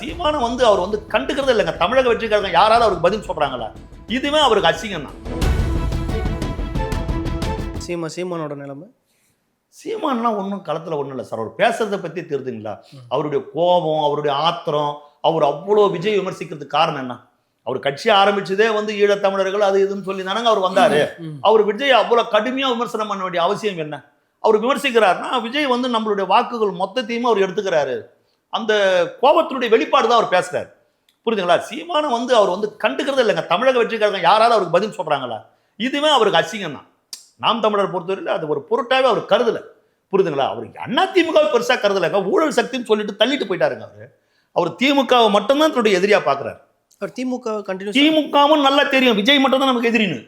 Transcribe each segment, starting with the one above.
சீமான வந்து அவர் வந்து கண்டுக்கிறதே இல்லைங்க. தமிழக வெற்றிக்காரங்க யாராவது அவருக்கு பதில் சொல்றாங்களா? இதுவே அவருக்கு அசிங்கம் தான். சீமானோட நிலைமை சீமான்லாம் ஒன்றும் களத்தில் ஒன்றும் இல்லை சார். அவர் பேசுறதை பற்றி தெரியுதுங்களா? அவருடைய கோபம், அவருடைய ஆத்திரம், அவர் அவ்வளோ விஜய் விமர்சிக்கிறதுக்கு காரணம் என்ன? அவர் கட்சி ஆரம்பிச்சதே வந்து ஈழத்தமிழர்கள் அது இதுன்னு சொல்லி தானங்க அவர் வந்தாரு. அவர் விஜய் அவ்வளோ கடுமையாக விமர்சனம் பண்ண வேண்டிய அவசியம் என்ன? அவர் விமர்சிக்கிறாருன்னா விஜய் வந்து நம்மளுடைய வாக்குகள் மொத்தத்தையுமே அவர் எடுத்துக்கிறாரு. அந்த கோபத்தினுடைய வெளிப்பாடு தான் அவர் பேசுறாரு. புரியுதுங்களா? சீமான வந்து அவர் வந்து கண்டுக்கிறதே இல்லைங்க. தமிழக வெற்றிக்காரங்க யாராவது அவருக்கு பதில் சொல்றாங்களா? இதுவே அவருக்கு அசிங்கம் தான். நாம் தமிழர் பொறுத்தவரையில் அது ஒரு பொருட்டாவே அவர் கருதல. புரியுதுங்களா? அவருக்கு அதிமுக பெருசா கருதலைங்க. ஊழல் சக்தின்னு சொல்லிட்டு தள்ளிட்டு போயிட்டாருங்க. அவர் திமுகவை மட்டும்தான் தன்னுடைய எதிரியா பாக்குறாரு. திமுகவும் நல்லா தெரியும் விஜய் மட்டும் தான் நமக்கு எதிரின்னு.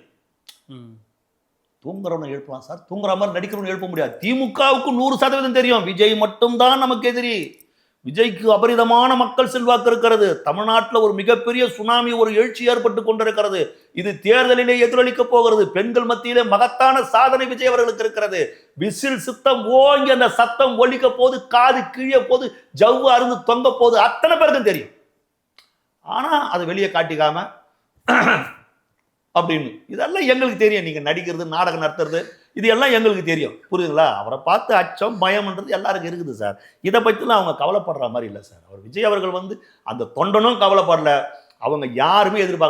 தூங்குறவனை எழுப்பலாம் சார், தூங்குற மாதிரி நடிக்கிறவனை எழுப்ப முடியாது. திமுகவுக்கு 100% தெரியும் விஜய் மட்டும் தான் நமக்கு எதிரி. விஜய்க்கு அபரிதமான மக்கள் செல்வாக்கு இருக்கிறது. தமிழ்நாட்டில் ஒரு மிகப்பெரிய சுனாமி, ஒரு எழுச்சி ஏற்பட்டு கொண்டிருக்கிறது. இது தேர்தலிலே எதிரொலிக்க போகிறது. பெண்கள் மத்தியிலே மகத்தான சாதனை விஜய் அவர்களுக்கு இருக்கிறது. விசில் சித்தம் ஓங்கி அந்த சத்தம் ஒலிக்க போது, காது கிழிய போது, ஜவ்வு அருந்து தொங்க போது, அத்தனை பேருக்கும் தெரியும். ஆனா அதை வெளியே காட்டிக்காம அப்படின்னு இதெல்லாம் எங்களுக்கு தெரியும். நீங்க நடிக்கிறது, நாடகம் நடத்துறது, இது எல்லாம் எங்களுக்கு தெரியும். புரியுதுங்களா? அவரை பார்த்து அச்சம் பயம்ன்றது எல்லாருக்கும் இருக்குது சார். இதை பற்றிலாம் அவங்க கவலைப்படுற மாதிரி இல்லை சார். அவர் விஜய் அவர்கள் வந்து அந்த தொண்டனும் கவலைப்படல, அவங்க யாருமே எதிர்பார்க்கல.